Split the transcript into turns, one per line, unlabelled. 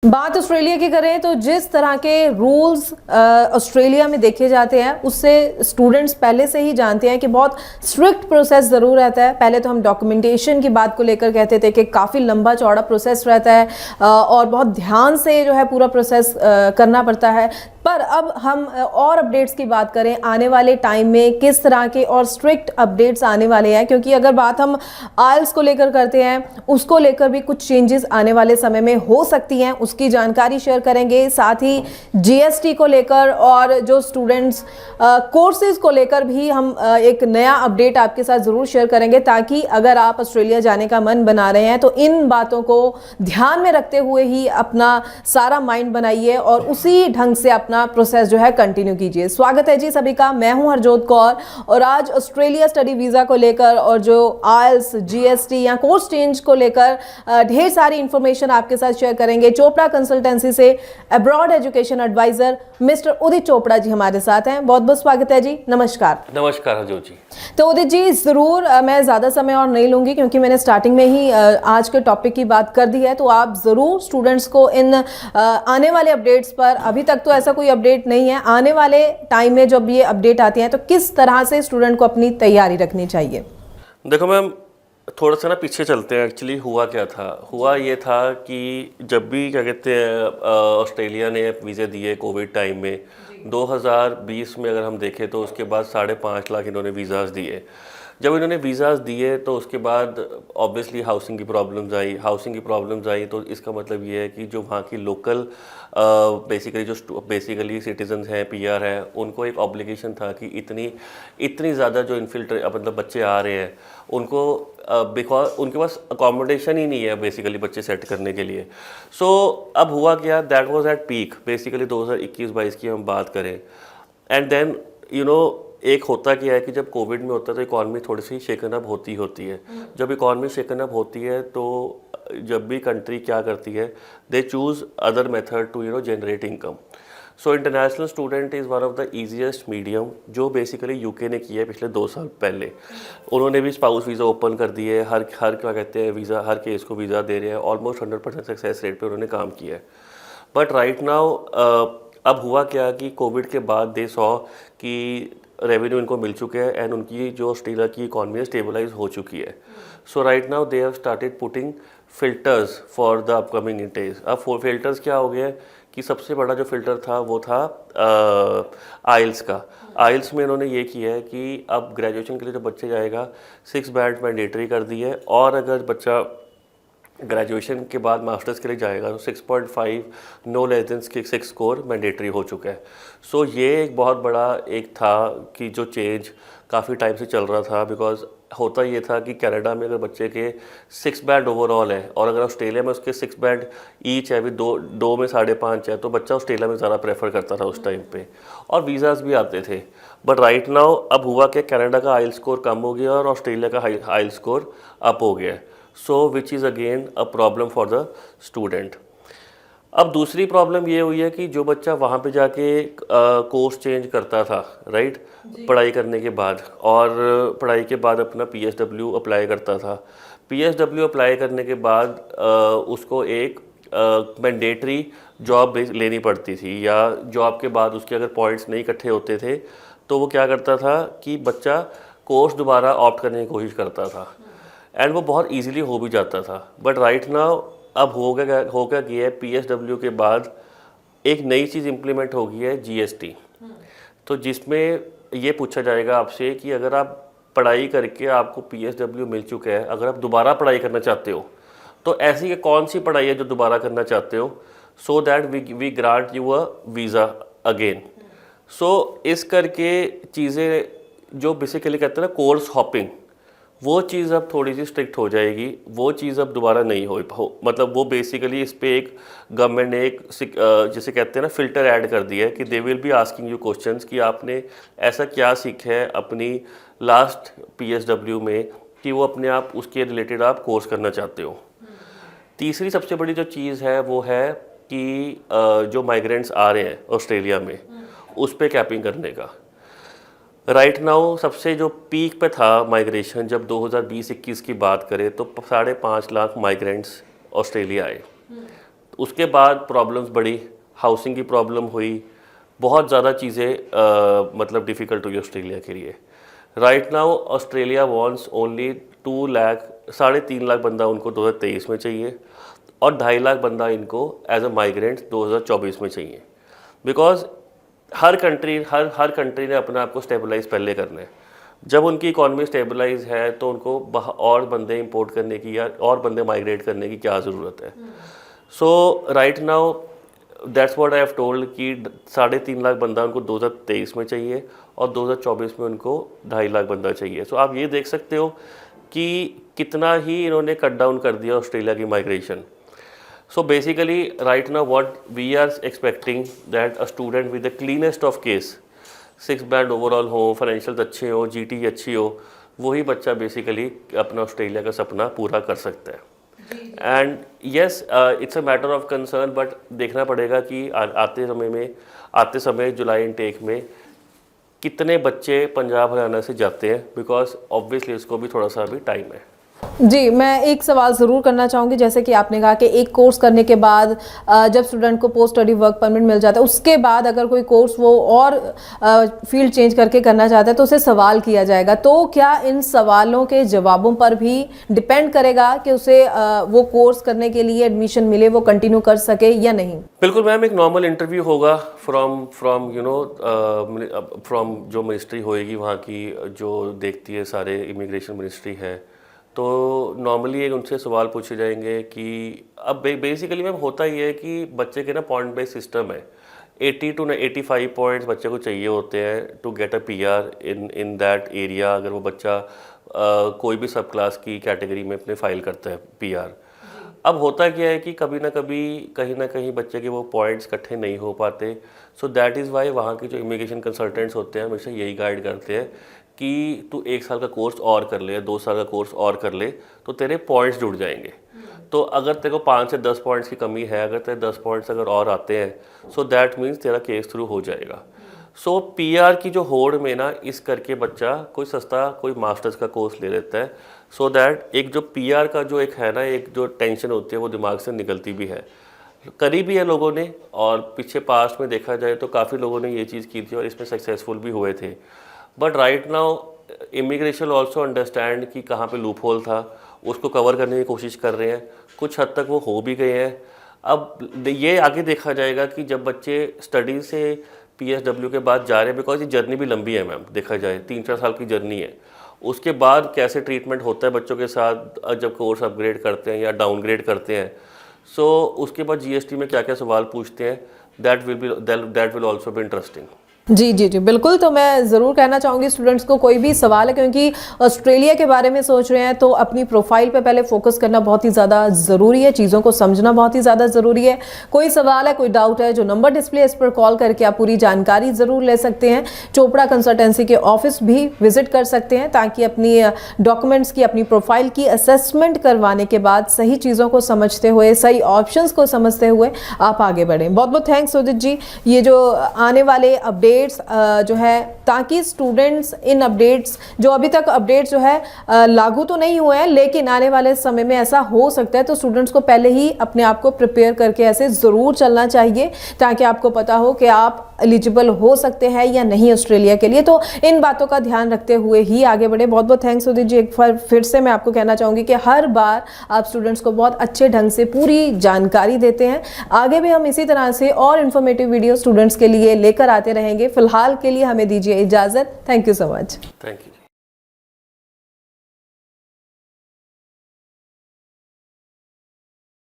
बात ऑस्ट्रेलिया की करें तो जिस तरह के रूल्स ऑस्ट्रेलिया में देखे जाते हैं उससे स्टूडेंट्स पहले से ही जानते हैं कि बहुत स्ट्रिक्ट प्रोसेस ज़रूर रहता है। पहले तो हम डॉक्यूमेंटेशन की बात को लेकर कहते थे कि काफ़ी लंबा चौड़ा प्रोसेस रहता है और बहुत ध्यान से जो है पूरा प्रोसेस करना पड़ता है। पर अब हम और अपडेट्स की बात करें, आने वाले टाइम में किस तरह के और स्ट्रिक्ट अपडेट्स आने वाले हैं, क्योंकि अगर बात हम आइल्स को लेकर करते हैं उसको लेकर भी कुछ चेंजेस आने वाले समय में हो सकती हैं, उसकी जानकारी शेयर करेंगे। साथ ही जीएसटी को लेकर और जो स्टूडेंट्स कोर्सेज को लेकर भी हम एक नया अपडेट आपके साथ ज़रूर शेयर करेंगे, ताकि अगर आप ऑस्ट्रेलिया जाने का मन बना रहे हैं तो इन बातों को ध्यान में रखते हुए ही अपना सारा माइंड बनाइए और उसी ढंग से अपना प्रोसेस जो है कंटिन्यू कीजिए। स्वागत है जी सभी का, मैं हूं हरजोत कौर और आज ऑस्ट्रेलिया स्टडी वीज़ा को लेकर और जो आइल्स, जीएसटी या कोर्स चेंज को लेकर ढेर सारी इंफॉर्मेशन आपके साथ शेयर करेंगे। चोपड़ा कंसल्टेंसी से अब्रॉड एजुकेशन एडवाइजर मिस्टर उदित चोपड़ा जी हमारे साथ हैं। बहुत बहुत स्वागत है जी। नमस्कार।
नमस्कार हरजोत जी।
तो उदित जी ज़रूर मैं ज़्यादा समय और नहीं लूँगी क्योंकि मैंने स्टार्टिंग में ही आज के टॉपिक की बात कर दी है, तो आप ज़रूर स्टूडेंट्स को इन आने वाले अपडेट्स पर, अभी तक तो ऐसा कोई अपडेट नहीं है, आने वाले टाइम में जब ये अपडेट आती हैं तो किस तरह से स्टूडेंट को अपनी तैयारी रखनी चाहिए?
देखो मैम, थोड़ा सा ना पीछे चलते हैं। एक्चुअली हुआ क्या था, हुआ ये था कि जब भी क्या कहते हैं ऑस्ट्रेलिया ने वीज़े दिए कोविड टाइम में 2020 में, अगर हम देखें तो उसके बाद 5.5 लाख इन्होंने वीज़ाज़ दिए। जब इन्होंने वीज़ाज़ दिए तो उसके बाद ऑब्वियसली हाउसिंग की प्रॉब्लम्स आई तो इसका मतलब ये है कि जो वहाँ की लोकल बेसिकली सिटीजन्स हैं, पीआर हैं, उनको एक ऑब्लिगेशन था कि इतनी ज़्यादा जो मतलब बच्चे आ रहे हैं उनको बिकॉज उनके पास अकोमोडेशन ही नहीं है बेसिकली बच्चे सेट करने के लिए। सो अब हुआ क्या, that was at peak basically 2021-22 की हम बात करें। एंड देन एक होता क्या है कि जब कोविड में होता है तो इकॉनमी थोड़ी सी शेकन अप होती है। जब इकॉनमी शेकन अप होती है तो जब भी कंट्री क्या करती है, they choose other method to generate income. So international student is one of the easiest medium, जो बेसिकली यूके ने किया है पिछले 2 साल पहले। उन्होंने भी स्पाउस वीज़ा ओपन कर दिए, हर क्या कहते हैं वीज़ा, हर केस को वीज़ा दे रहे हैं। ऑलमोस्ट 100% सक्सेस रेट पे उन्होंने काम किया है। बट राइट नाउ अब हुआ क्या कि कोविड के बाद दे सॉ कि रेवेन्यू इनको मिल चुके हैं एंड उनकी जो ऑस्ट्रेलिया की इकॉनमी है स्टेबलाइज हो चुकी है। So right now they have started putting filters for the upcoming intakes. अब फिल्टर्स क्या हो गया कि सबसे बड़ा जो फिल्टर था वो था आइल्स का। आइल्स में इन्होंने ये किया है कि अब ग्रेजुएशन के लिए जो बच्चे जाएगा 6 बैंड मैंडेटरी कर दी है, और अगर बच्चा ग्रेजुएशन के बाद मास्टर्स के लिए जाएगा तो 6.5 no less than 6 score mandatory हो चुका है। सो ये एक बहुत बड़ा एक था कि जो चेंज काफ़ी टाइम से चल रहा था। बिकॉज होता ये था कि कनाडा में अगर बच्चे के 6 बैंड ओवरऑल है और अगर ऑस्ट्रेलिया में उसके 6 बैंड ईच है, भी दो में 5.5 है, तो बच्चा ऑस्ट्रेलिया में ज़्यादा प्रेफर करता था उस टाइम पे, और वीज़ाज़ भी आते थे। बट राइट नाउ अब हुआ कि कनाडा का आइल स्कोर कम हो गया और ऑस्ट्रेलिया का आइल स्कोर अप हो गया। So which is again a problem for the student. अब दूसरी प्रॉब्लम ये हुई है कि जो बच्चा वहाँ पे जाके कोर्स चेंज करता था, राइट, पढ़ाई करने के बाद, और पढ़ाई के बाद अपना पीएसडब्ल्यू अप्लाई करता था। पीएसडब्ल्यू अप्लाई करने के बाद उसको एक मैंडेटरी जॉब लेनी पड़ती थी, या जॉब के बाद उसके अगर पॉइंट्स नहीं इकट्ठे होते थे तो वो क्या करता था कि बच्चा कोर्स दोबारा ऑप्ट करने की कोशिश करता था, एंड वो बहुत इजीली हो भी जाता था। बट राइट नाउ अब हो क्या गया है, पीएसडब्ल्यू के बाद एक नई चीज़ इम्प्लीमेंट हो गई है, जीएसटी। तो जिसमें ये पूछा जाएगा आपसे कि अगर आप पढ़ाई करके आपको पीएसडब्ल्यू मिल चुका है, अगर आप दोबारा पढ़ाई करना चाहते हो तो ऐसी कौन सी पढ़ाई है जो दोबारा करना चाहते हो, so that we grant you a visa again. So इस करके चीज़ें जो बेसिकली कहते हैं ना कोर्स हॉपिंग, वो चीज़ अब थोड़ी सी स्ट्रिक्ट हो जाएगी। वो चीज़ अब दोबारा नहीं हो मतलब वो बेसिकली इस पे एक गवर्नमेंट ने एक जिसे कहते हैं ना फिल्टर ऐड कर दिया है कि they will be asking you questions कि आपने ऐसा क्या सीखा है अपनी लास्ट पीएसडब्ल्यू में कि वो अपने आप उसके रिलेटेड आप कोर्स करना चाहते हो। तीसरी सबसे बड़ी जो चीज़ है वो है कि जो माइग्रेंट्स आ रहे हैं ऑस्ट्रेलिया में उस पर कैपिंग करने का। राइट नाउ सबसे जो पीक पे था माइग्रेशन, जब 2020-21 की बात करें तो 5.5 लाख माइग्रेंट्स ऑस्ट्रेलिया आए। उसके बाद प्रॉब्लम्स बढ़ी, हाउसिंग की प्रॉब्लम हुई, बहुत ज़्यादा चीज़ें मतलब डिफ़िकल्ट हुई ऑस्ट्रेलिया के लिए। Right now Australia wants only 2 lakh 3.5 lakh बंदा उनको 2023 में चाहिए और 2.5 लाख बंदा इनको एज अ माइग्रेंट 2024 में चाहिए। बिकॉज हर कंट्री ने अपने आप को स्टेबलाइज पहले करना है। जब उनकी इकॉनमी स्टेबलाइज है तो उनको और बंदे इंपोर्ट करने की या और बंदे माइग्रेट करने की क्या ज़रूरत है। So right now that's what I have told कि 3.5 लाख बंदा उनको 2023 में चाहिए और 2024 में उनको 2.5 लाख बंदा चाहिए। सो आप ये देख सकते हो कि कितना ही इन्होंने कट डाउन कर दिया ऑस्ट्रेलिया की migration. So basically right now what we are expecting that a student with the cleanest of case 6 band overall हो, फाइनेंशियल अच्छे हो, GT अच्छी हो, वही बच्चा बेसिकली अपना ऑस्ट्रेलिया का सपना पूरा कर सकता है। And yes it's a matter of concern, but देखना पड़ेगा कि आते समय जुलाई इनटेक में कितने बच्चे पंजाब हरियाणा से जाते हैं, बिकॉज ऑब्वियसली इसको भी थोड़ा सा अभी टाइम है।
जी, मैं एक सवाल ज़रूर करना चाहूँगी। जैसे कि आपने कहा कि एक कोर्स करने के बाद जब स्टूडेंट को पोस्ट स्टडी वर्क परमिट मिल जाता है, उसके बाद अगर कोई कोर्स वो और फील्ड चेंज करके करना चाहता है तो उसे सवाल किया जाएगा। तो क्या इन सवालों के जवाबों पर भी डिपेंड करेगा कि उसे वो कोर्स करने के लिए एडमिशन मिले, वो कंटिन्यू कर सके या नहीं?
बिल्कुल मैम, एक नॉर्मल इंटरव्यू होगा फ्रॉम जो मिनिस्ट्री होएगी वहाँ की, जो देखती है सारे इमिग्रेशन मिनिस्ट्री है। तो नॉर्मली एक उनसे सवाल पूछे जाएंगे कि अब बेसिकली मैम होता ही है कि बच्चे के ना पॉइंट बेस्ड सिस्टम है। 80 to 85 पॉइंट्स बच्चे को चाहिए होते हैं to get a PR in that area. अगर वो बच्चा कोई भी सब क्लास की कैटेगरी में अपने फाइल करता है PR। अब होता क्या है कि कभी ना कभी कहीं ना कहीं बच्चे के वो पॉइंट्स इकट्ठे नहीं हो पाते। सो दैट इज़ वाई वहाँ के जो इमिग्रेशन कंसल्टेंट्स होते हैं हमेशा यही गाइड करते हैं कि तू 1 साल का कोर्स और कर ले, 2 साल का कोर्स और कर ले, तो तेरे पॉइंट्स जुड़ जाएंगे। तो अगर तेरे को 5 से 10 पॉइंट्स की कमी है, अगर तेरे 10 पॉइंट्स अगर और आते हैं, सो दैट मीन्स तेरा केस थ्रू हो जाएगा। सो PR की जो होड़ में ना इस करके बच्चा कोई सस्ता कोई मास्टर्स का कोर्स ले लेता है, सो दैट एक जो PR का जो एक है ना, एक जो टेंशन होती है वो दिमाग से निकलती भी है। करी भी है लोगों ने, और पीछे पास्ट में देखा जाए तो काफ़ी लोगों ने ये चीज़ की थी और इसमें सक्सेसफुल भी हुए थे। But right now immigration also understand कि कहाँ पे लूप होल था, उसको कवर करने की कोशिश कर रहे हैं। कुछ हद तक वो हो भी गए हैं। अब ये आगे देखा जाएगा कि जब बच्चे स्टडी से PSW के बाद जा रहे हैं, बिकॉज ये जर्नी भी लंबी है मैम, देखा जाए 3-4 साल की जर्नी है। उसके बाद कैसे ट्रीटमेंट होता है बच्चों के साथ जब कोर्स अपग्रेड करते हैं या डाउनग्रेड करते हैं। सो उसके बाद GST में क्या क्या सवाल पूछते हैं, that will also be interesting.
जी जी जी बिल्कुल। तो मैं ज़रूर कहना चाहूँगी स्टूडेंट्स को, कोई भी सवाल है क्योंकि ऑस्ट्रेलिया के बारे में सोच रहे हैं तो अपनी प्रोफाइल पे पहले फोकस करना बहुत ही ज़्यादा ज़रूरी है, चीज़ों को समझना बहुत ही ज़्यादा ज़रूरी है। कोई सवाल है, कोई डाउट है, जो नंबर डिस्प्ले है इस पर कॉल करके आप पूरी जानकारी ज़रूर ले सकते हैं। चोपड़ा कंसल्टेंसी के ऑफिस भी विजिट कर सकते हैं ताकि अपनी डॉक्यूमेंट्स की, अपनी प्रोफाइल की असेसमेंट करवाने के बाद सही चीज़ों को समझते हुए, सही ऑप्शंस को समझते हुए आप आगे बढ़ें। बहुत बहुत थैंक्स उदित जी। ये जो आने वाले अपडेट्स जो है, ताकि स्टूडेंट्स इन अपडेट्स जो अभी तक अपडेट्स जो है लागू तो नहीं हुए हैं, लेकिन आने वाले समय में ऐसा हो सकता है, तो स्टूडेंट्स को पहले ही अपने आप को प्रिपेयर करके ऐसे ज़रूर चलना चाहिए ताकि आपको पता हो कि आप एलिजिबल हो सकते हैं या नहीं ऑस्ट्रेलिया के लिए। तो इन बातों का ध्यान रखते हुए ही आगे बढ़े। बहुत बहुत थैंक्स उदित जी। एक बार फिर से मैं आपको कहना चाहूँगी कि हर बार आप स्टूडेंट्स को बहुत अच्छे ढंग से पूरी जानकारी देते हैं। आगे भी हम इसी तरह से और इन्फॉर्मेटिव वीडियो स्टूडेंट्स के लिए लेकर आते रहेंगे। फिलहाल के लिए हमें दीजिए इजाज़त। Thank you so much.
Thank you.